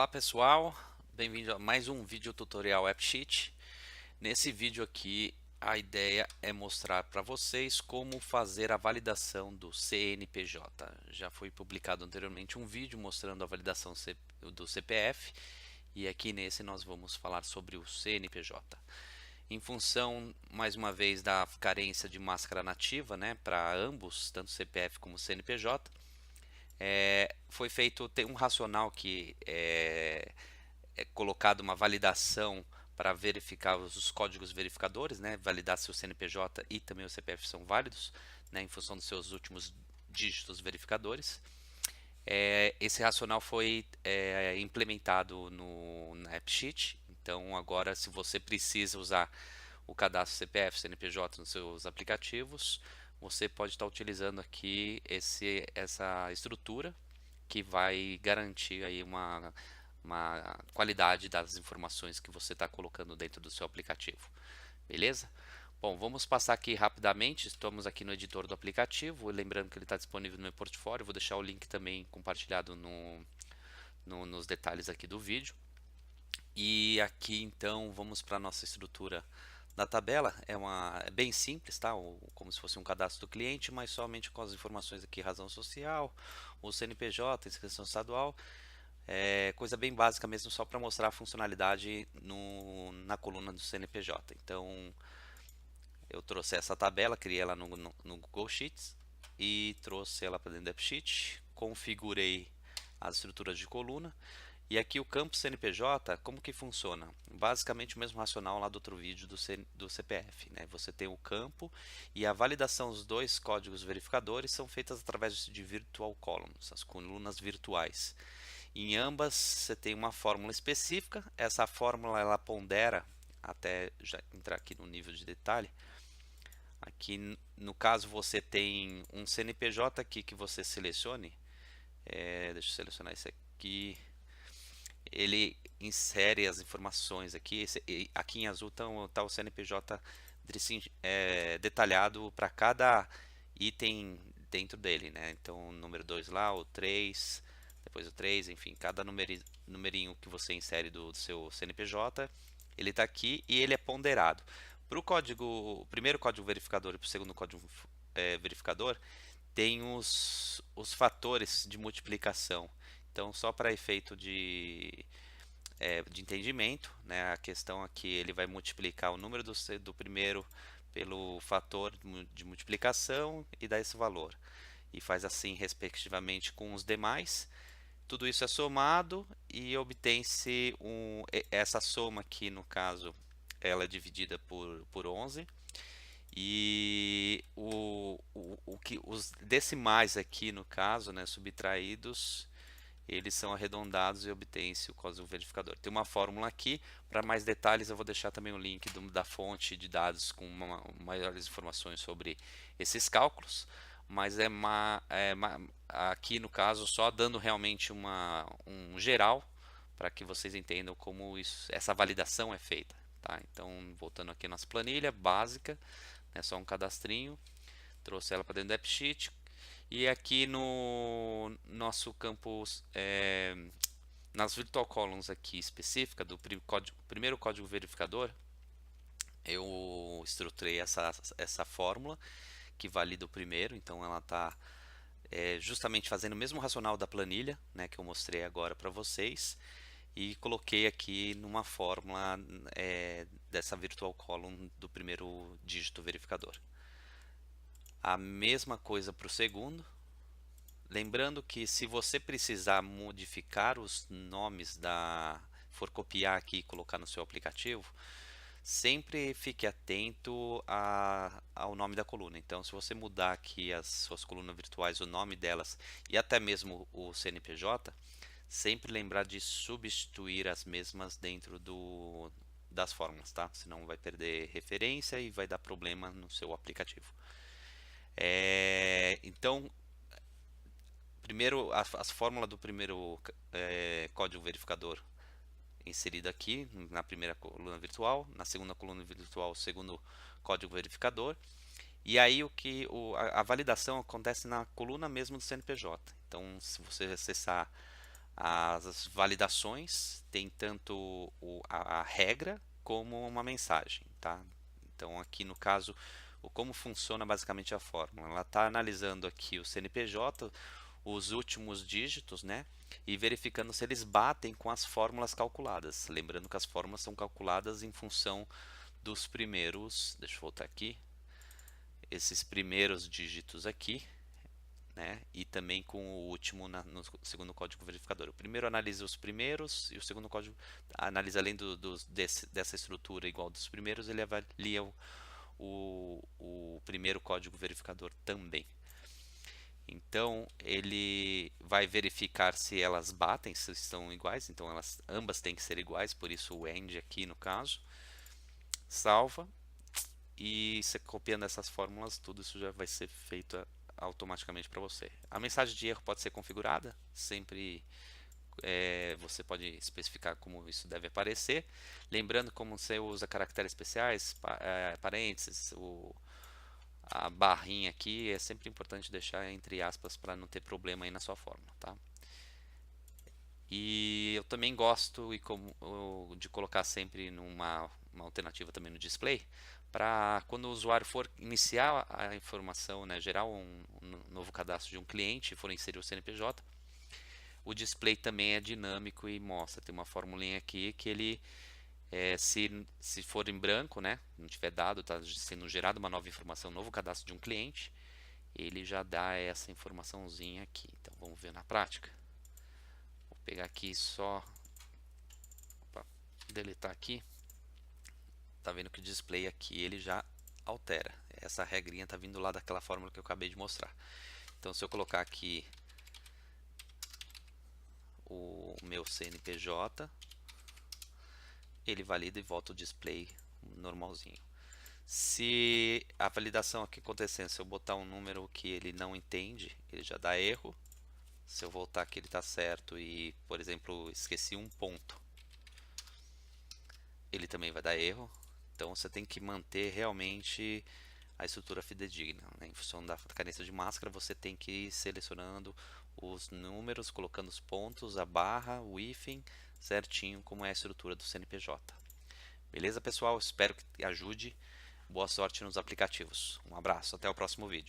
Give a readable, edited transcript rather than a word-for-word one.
Olá pessoal, bem-vindo a mais um vídeo tutorial AppSheet. Nesse vídeo aqui a ideia é mostrar para vocês como fazer a validação do CNPJ. Já foi publicado anteriormente um vídeo mostrando a validação do CPF e aqui nesse nós vamos falar sobre o CNPJ. Em função, mais uma vez, da carência de máscara nativa, né, para ambos, tanto CPF como CNPJ, foi feito tem um racional que é colocado uma validação para verificar os códigos verificadores, né, validar se o CNPJ e também o CPF são válidos, né, em função dos seus últimos dígitos verificadores. Esse racional foi implementado na AppSheet. Então agora, se você precisa usar o cadastro CPF, CNPJ nos seus aplicativos, você pode estar utilizando aqui essa estrutura que vai garantir aí uma qualidade das informações que você está colocando dentro do seu aplicativo. Beleza? Bom, vamos passar aqui rapidamente. Estamos aqui no editor do aplicativo. Lembrando que ele está disponível no meu portfólio. Vou deixar o link também compartilhado nos detalhes aqui do vídeo. E aqui então vamos para a nossa estrutura da tabela. É bem simples, tá? Como se fosse um cadastro do cliente, mas somente com as informações aqui: razão social, o CNPJ, inscrição estadual. Coisa bem básica mesmo, só para mostrar a funcionalidade na coluna do CNPJ. Então eu trouxe essa tabela, criei ela no Google Sheets e trouxe ela para dentro do AppSheet, configurei as estruturas de coluna. E aqui o campo CNPJ, como que funciona? Basicamente o mesmo racional lá do outro vídeo do CPF, né? Você tem o campo e a validação dos dois códigos verificadores são feitas através de virtual columns, as colunas virtuais. Em ambas você tem uma fórmula específica. Essa fórmula ela pondera, até já entrar aqui no nível de detalhe. Aqui no caso você tem um CNPJ aqui que você selecione. Deixa eu selecionar esse aqui. Ele insere as informações aqui. Aqui em azul está o CNPJ detalhado para cada item dentro dele, né? Então o número 2 lá, o 3, depois o 3, enfim, cada numerinho que você insere do seu CNPJ, ele está aqui e ele é ponderado. Para o primeiro código verificador e para o segundo código verificador, tem os fatores de multiplicação. Então, só para efeito de entendimento, né, a questão aqui, ele vai multiplicar o número do primeiro pelo fator de multiplicação e dá esse valor. E faz assim, respectivamente, com os demais. Tudo isso é somado e obtém-se essa soma aqui, no caso, ela é dividida por 11. E os decimais aqui, no caso, né, subtraídos, eles são arredondados e obtém-se o código verificador. Tem uma fórmula aqui. Para mais detalhes eu vou deixar também o link da fonte de dados com maiores informações sobre esses cálculos. Mas aqui no caso só dando realmente um geral para que vocês entendam como essa validação é feita. Tá? Então voltando aqui à nossa planilha básica, é só um cadastrinho, trouxe ela para dentro do AppSheet. E aqui no nosso campo, nas virtual columns aqui específica do primeiro código verificador, eu estruturei essa fórmula que valida o primeiro. Então ela está justamente fazendo o mesmo racional da planilha, né, que eu mostrei agora para vocês, e coloquei aqui numa fórmula dessa virtual column do primeiro dígito verificador. A mesma coisa para o segundo. Lembrando que se você precisar modificar os nomes for copiar aqui e colocar no seu aplicativo, sempre fique atento ao nome da coluna. Então, se você mudar aqui as suas colunas virtuais, o nome delas e até mesmo o CNPJ, sempre lembrar de substituir as mesmas dentro das fórmulas, tá? Senão vai perder referência e vai dar problema no seu aplicativo. Então, primeiro, as fórmulas do primeiro código verificador inserida aqui na primeira coluna virtual, na segunda coluna virtual, o segundo código verificador. E aí a validação acontece na coluna mesmo do CNPJ. Então, se você acessar As validações tem tanto a regra como uma mensagem, tá? Então aqui no caso, como funciona basicamente a fórmula. Ela está analisando aqui o CNPJ, os últimos dígitos, né? E verificando se eles batem com as fórmulas calculadas. Lembrando que as fórmulas são calculadas em função dos primeiros, deixa eu voltar aqui, esses primeiros dígitos aqui, né? E também com o último no segundo código verificador. O primeiro analisa os primeiros e o segundo código analisa, além dessa estrutura igual dos primeiros, ele avalia o primeiro código verificador também. Então ele vai verificar se elas batem, se estão iguais. Então ambas têm que ser iguais, por isso o AND aqui no caso. Salva, e você copiando essas fórmulas, tudo isso já vai ser feito automaticamente para você. A mensagem de erro pode ser configurada, sempre você pode especificar como isso deve aparecer. Lembrando, como você usa caracteres especiais, parênteses, a barrinha aqui é sempre importante deixar entre aspas para não ter problema aí na sua fórmula, tá? E eu também gosto de colocar sempre uma alternativa também no display, para quando o usuário for iniciar a informação, né, gerar um novo cadastro de um cliente e for inserir o CNPJ, o display também é dinâmico e mostra. Tem uma formulinha aqui que ele, se for em branco, né, não tiver dado, está sendo gerada uma nova informação, um novo cadastro de um cliente, ele já dá essa informaçãozinha aqui. Então vamos ver na prática. Vou pegar aqui só, opa, deletar aqui. Tá vendo que o display aqui ele já altera. Essa regrinha tá vindo lá daquela fórmula que eu acabei de mostrar. Então se eu colocar aqui o meu CNPJ, ele valida e volta o display normalzinho. Se a validação aqui acontecendo, se eu botar um número que ele não entende, ele já dá erro. Se eu voltar aqui ele está certo e, por exemplo, esqueci um ponto, ele também vai dar erro. Então você tem que manter realmente a estrutura fidedigna, né? Em função da carência de máscara, você tem que ir selecionando os números, colocando os pontos, a barra, o hífen, certinho como é a estrutura do CNPJ. Beleza, pessoal? Espero que ajude. Boa sorte nos aplicativos. Um abraço, até o próximo vídeo.